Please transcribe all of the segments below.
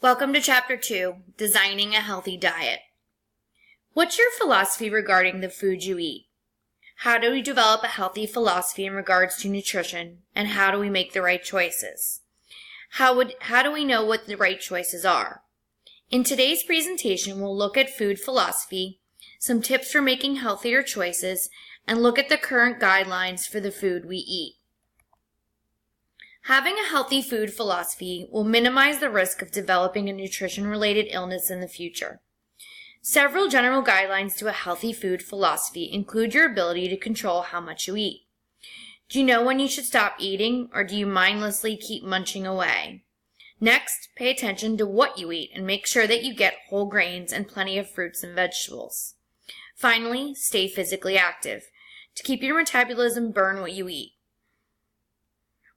Welcome to Chapter 2, Designing a Healthy Diet. What's your philosophy regarding the food you eat? How do we develop a healthy philosophy in regards to nutrition, and how do we make the right choices? How do we know what the right choices are? In today's presentation, we'll look at food philosophy, some tips for making healthier choices, and look at the current guidelines for the food we eat. Having a healthy food philosophy will minimize the risk of developing a nutrition-related illness in the future. Several general guidelines to a healthy food philosophy include your ability to control how much you eat. Do you know when you should stop eating, or do you mindlessly keep munching away? Next, pay attention to what you eat and make sure that you get whole grains and plenty of fruits and vegetables. Finally, stay physically active to keep your metabolism burn what you eat.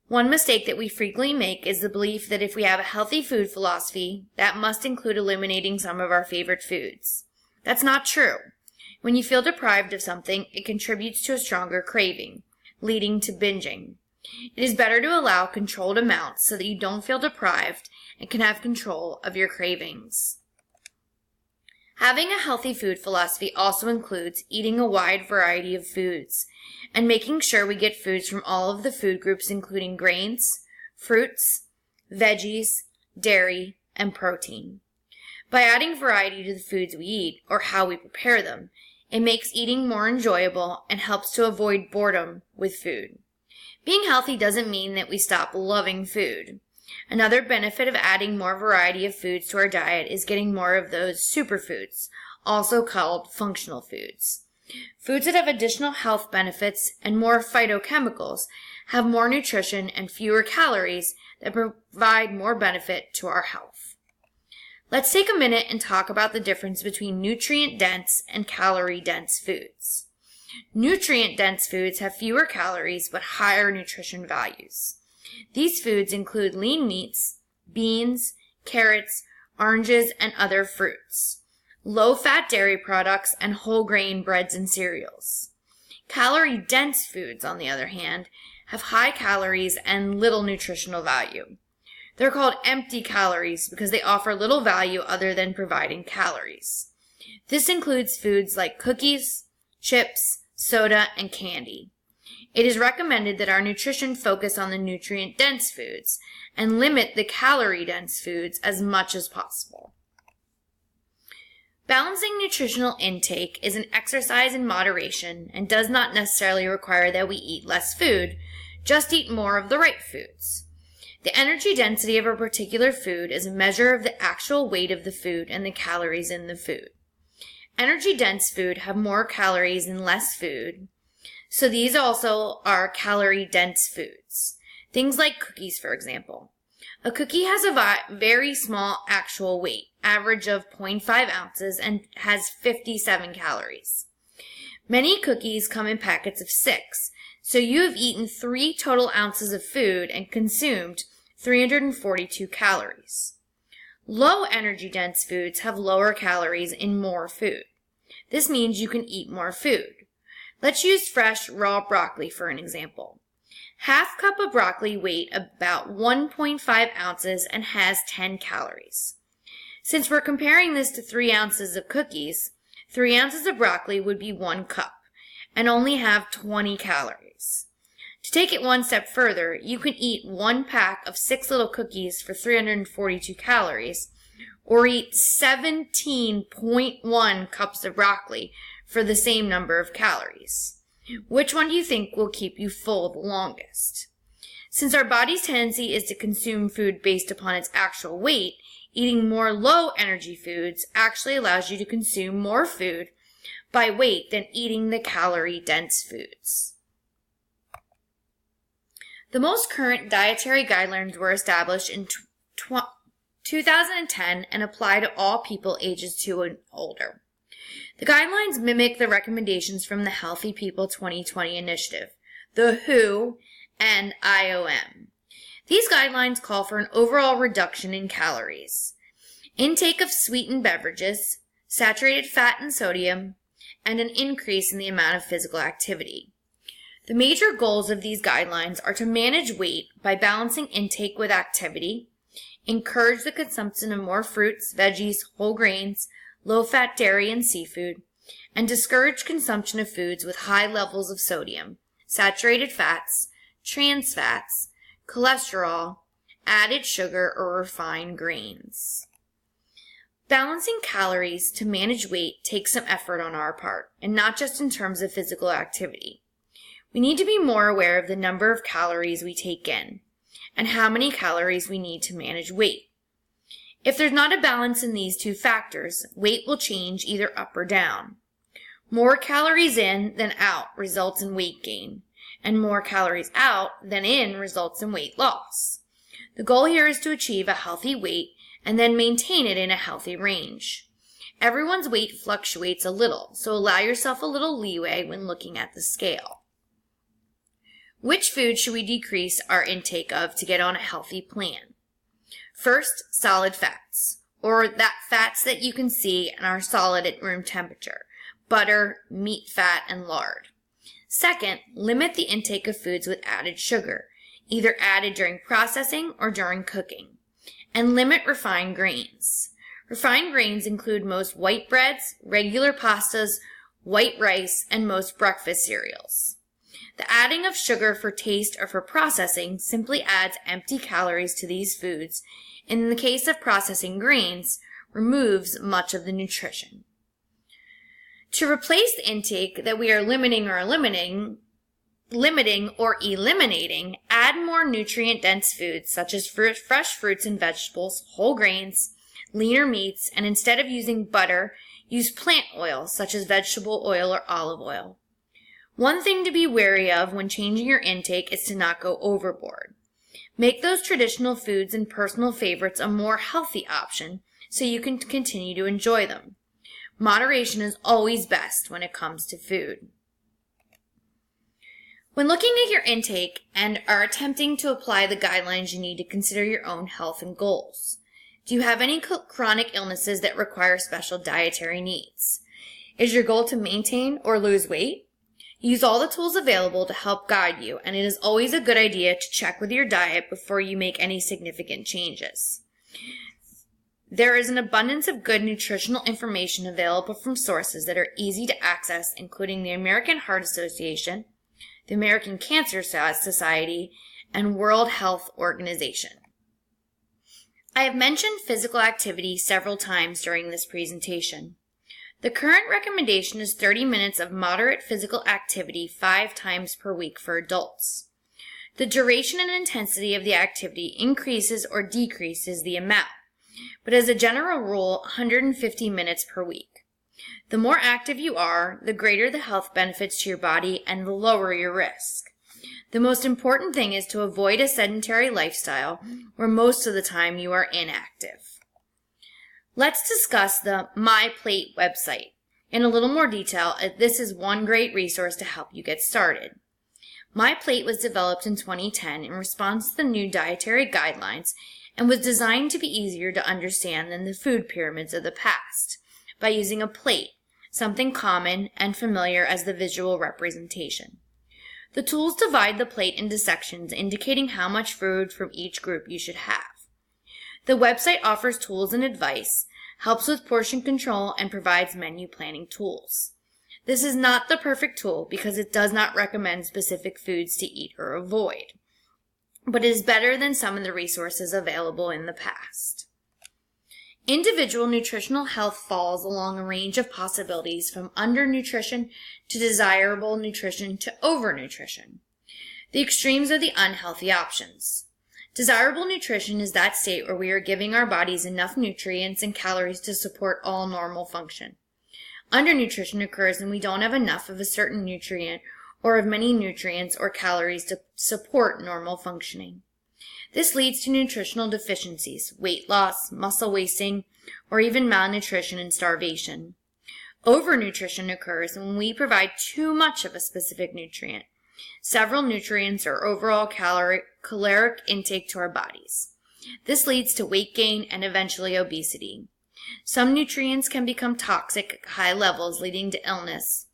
One mistake that we frequently make is the belief that if we have a healthy food philosophy, that must include eliminating some of our favorite foods. That's not true. When you feel deprived of something, it contributes to a stronger craving, leading to binging. It is better to allow controlled amounts so that you don't feel deprived and can have control of your cravings. Having a healthy food philosophy also includes eating a wide variety of foods and making sure we get foods from all of the food groups, including grains, fruits, veggies, dairy, and protein. By adding variety to the foods we eat, or how we prepare them, it makes eating more enjoyable and helps to avoid boredom with food. Being healthy doesn't mean that we stop loving food. Another benefit of adding more variety of foods to our diet is getting more of those superfoods, also called functional foods. Foods that have additional health benefits and more phytochemicals have more nutrition and fewer calories that provide more benefit to our health. Let's take a minute and talk about the difference between nutrient-dense and calorie-dense foods. Nutrient-dense foods have fewer calories but higher nutrition values. These foods include lean meats, beans, carrots, oranges, and other fruits, low-fat dairy products, and whole grain breads and cereals. Calorie-dense foods, on the other hand, have high calories and little nutritional value. They're called empty calories because they offer little value other than providing calories. This includes foods like cookies, chips, soda, and candy. It is recommended that our nutrition focus on the nutrient-dense foods and limit the calorie-dense foods as much as possible. Balancing nutritional intake is an exercise in moderation and does not necessarily require that we eat less food, just eat more of the right foods. The energy density of a particular food is a measure of the actual weight of the food and the calories in the food. Energy-dense food have more calories than less food, so these also are calorie-dense foods. Things like cookies, for example. A cookie has a very small actual weight, average of 0.5 ounces, and has 57 calories. Many cookies come in packets of 6, so you have eaten 3 total ounces of food and consumed 342 calories. Low energy-dense foods have lower calories in more food. This means you can eat more food. Let's use fresh, raw broccoli for an example. Half cup of broccoli weighs about 1.5 ounces and has 10 calories. Since we're comparing this to 3 ounces of cookies, 3 ounces of broccoli would be 1 cup and only have 20 calories. To take it one step further, you can eat 1 pack of 6 little cookies for 342 calories, or eat 17.1 cups of broccoli for the same number of calories. Which one do you think will keep you full the longest? Since our body's tendency is to consume food based upon its actual weight, eating more low-energy foods actually allows you to consume more food by weight than eating the calorie-dense foods. The most current dietary guidelines were established in 2010 and apply to all people ages 2 and older. The guidelines mimic the recommendations from the Healthy People 2020 initiative, the WHO, and IOM. These guidelines call for an overall reduction in calories, intake of sweetened beverages, saturated fat and sodium, and an increase in the amount of physical activity. The major goals of these guidelines are to manage weight by balancing intake with activity, Encourage the consumption of more fruits, veggies, whole grains, low-fat dairy and seafood, and discourage consumption of foods with high levels of sodium, saturated fats, trans fats, cholesterol, added sugar, or refined grains. Balancing calories to manage weight takes some effort on our part, and not just in terms of physical activity. We need to be more aware of the number of calories we take in, and how many calories we need to manage weight. If there's not a balance in these two factors, weight will change either up or down. More calories in than out results in weight gain, and more calories out than in results in weight loss. The goal here is to achieve a healthy weight and then maintain it in a healthy range. Everyone's weight fluctuates a little, so allow yourself a little leeway when looking at the scale. Which food should we decrease our intake of to get on a healthy plan? First, solid fats, or that fats that you can see and are solid at room temperature: butter, meat fat, and lard. Second, limit the intake of foods with added sugar, either added during processing or during cooking. And limit refined grains. Refined grains include most white breads, regular pastas, white rice, and most breakfast cereals. The adding of sugar for taste or for processing simply adds empty calories to these foods, and in the case of processing grains, removes much of the nutrition. To replace the intake that we are limiting or eliminating, add more nutrient-dense foods such as fresh fruits and vegetables, whole grains, leaner meats, and instead of using butter, use plant oil such as vegetable oil or olive oil. One thing to be wary of when changing your intake is to not go overboard. Make those traditional foods and personal favorites a more healthy option so you can continue to enjoy them. Moderation is always best when it comes to food. When looking at your intake and are attempting to apply the guidelines, you need to consider your own health and goals. Do you have any chronic illnesses that require special dietary needs? Is your goal to maintain or lose weight? Use all the tools available to help guide you, and it is always a good idea to check with your diet before you make any significant changes. There is an abundance of good nutritional information available from sources that are easy to access, including the American Heart Association, the American Cancer Society, and World Health Organization. I have mentioned physical activity several times during this presentation. The current recommendation is 30 minutes of moderate physical activity 5 times per week for adults. The duration and intensity of the activity increases or decreases the amount, but as a general rule, 150 minutes per week. The more active you are, the greater the health benefits to your body and the lower your risk. The most important thing is to avoid a sedentary lifestyle where most of the time you are inactive. Let's discuss the MyPlate website in a little more detail, as this is one great resource to help you get started. MyPlate was developed in 2010 in response to the new dietary guidelines and was designed to be easier to understand than the food pyramids of the past by using a plate, something common and familiar as the visual representation. The tools divide the plate into sections indicating how much food from each group you should have. The website offers tools and advice, helps with portion control, and provides menu planning tools. This is not the perfect tool because it does not recommend specific foods to eat or avoid, but it is better than some of the resources available in the past. Individual nutritional health falls along a range of possibilities from undernutrition to desirable nutrition to overnutrition. The extremes are the unhealthy options. Desirable nutrition is that state where we are giving our bodies enough nutrients and calories to support all normal function. Undernutrition occurs when we don't have enough of a certain nutrient or of many nutrients or calories to support normal functioning. This leads to nutritional deficiencies, weight loss, muscle wasting, or even malnutrition and starvation. Overnutrition occurs when we provide too much of a specific nutrient, several nutrients, or overall caloric intake to our bodies. This leads to weight gain and eventually obesity. Some nutrients can become toxic at high levels, leading to illness.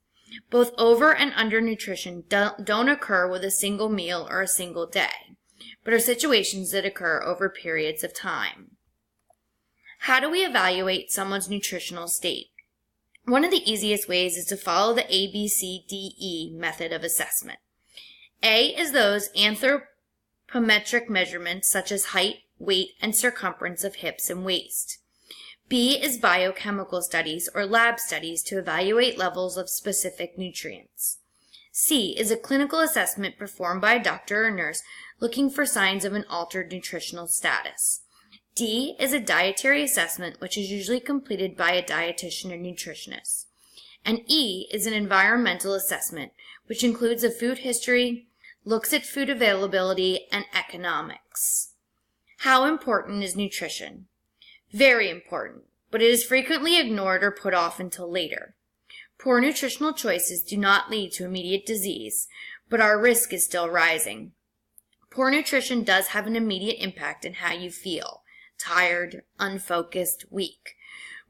Both over and undernutrition don't occur with a single meal or a single day, but are situations that occur over periods of time. How do we evaluate someone's nutritional state? One of the easiest ways is to follow the ABCDE method of assessment. A is those anthropometric measurements such as height, weight, and circumference of hips and waist. B is biochemical studies or lab studies to evaluate levels of specific nutrients. C is a clinical assessment performed by a doctor or nurse looking for signs of an altered nutritional status. D is a dietary assessment, which is usually completed by a dietitian or nutritionist. And E is an environmental assessment, which includes a food history, looks at food availability, and economics. How important is nutrition? Very important, but it is frequently ignored or put off until later. Poor nutritional choices do not lead to immediate disease, but our risk is still rising. Poor nutrition does have an immediate impact on how you feel. Tired, unfocused, weak,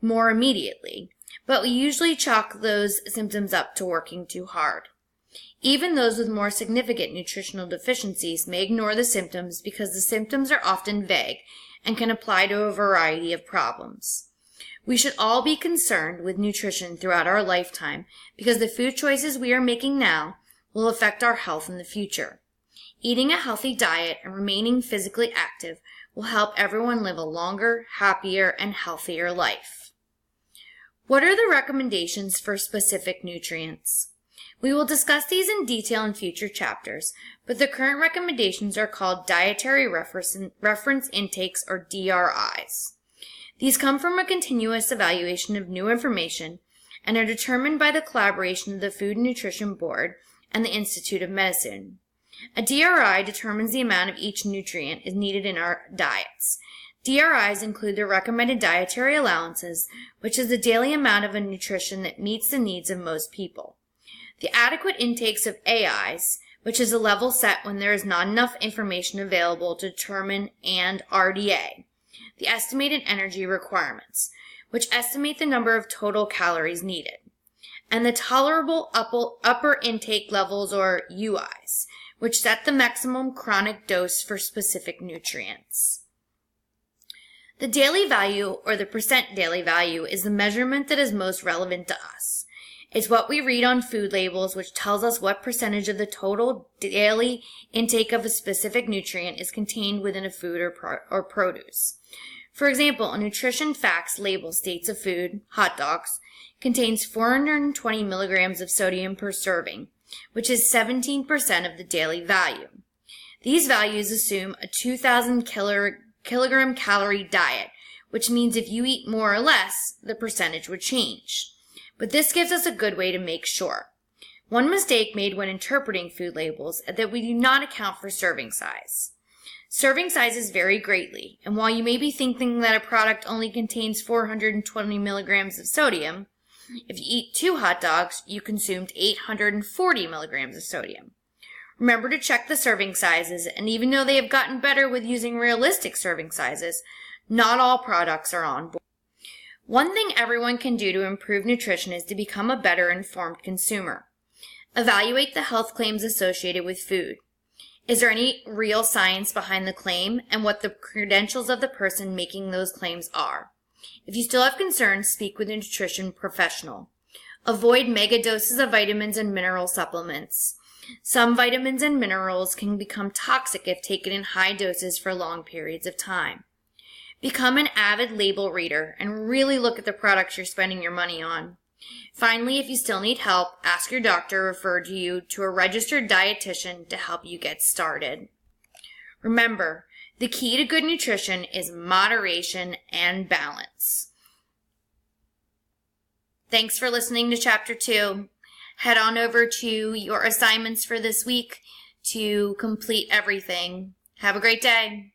more immediately, but we usually chalk those symptoms up to working too hard. Even those with more significant nutritional deficiencies may ignore the symptoms because the symptoms are often vague and can apply to a variety of problems. We should all be concerned with nutrition throughout our lifetime because the food choices we are making now will affect our health in the future. Eating a healthy diet and remaining physically active will help everyone live a longer, happier, and healthier life. What are the recommendations for specific nutrients? We will discuss these in detail in future chapters, but the current recommendations are called Dietary Reference Intakes, or DRIs. These come from a continuous evaluation of new information and are determined by the collaboration of the Food and Nutrition Board and the Institute of Medicine. A DRI determines the amount of each nutrient is needed in our diets. DRIs include the recommended dietary allowances, which is the daily amount of a nutrition that meets the needs of most people. The adequate intakes of AIs, which is a level set when there is not enough information available to determine, and RDA, the estimated energy requirements, which estimate the number of total calories needed, and the tolerable upper intake levels, or UIs, which set the maximum chronic dose for specific nutrients. The daily value, or the percent daily value, is the measurement that is most relevant to us. It's what we read on food labels, which tells us what percentage of the total daily intake of a specific nutrient is contained within a food or produce. For example, a nutrition facts label states a food, hot dogs, contains 420 milligrams of sodium per serving, which is 17% of the daily value. These values assume a 2,000 kilogram calorie diet, which means if you eat more or less, the percentage would change. But this gives us a good way to make sure. One mistake made when interpreting food labels is that we do not account for serving size. Serving sizes vary greatly, and while you may be thinking that a product only contains 420 milligrams of sodium, if you eat 2 hot dogs, you consumed 840 milligrams of sodium. Remember to check the serving sizes, and even though they have gotten better with using realistic serving sizes, not all products are on board. One thing everyone can do to improve nutrition is to become a better informed consumer. Evaluate the health claims associated with food. Is there any real science behind the claim and what the credentials of the person making those claims are? If you still have concerns, speak with a nutrition professional. Avoid mega doses of vitamins and mineral supplements. Some vitamins and minerals can become toxic if taken in high doses for long periods of time. Become an avid label reader and really look at the products you're spending your money on. Finally, if you still need help, ask your doctor to refer you to a registered dietitian to help you get started. Remember, the key to good nutrition is moderation and balance. Thanks for listening to Chapter 2. Head on over to your assignments for this week to complete everything. Have a great day.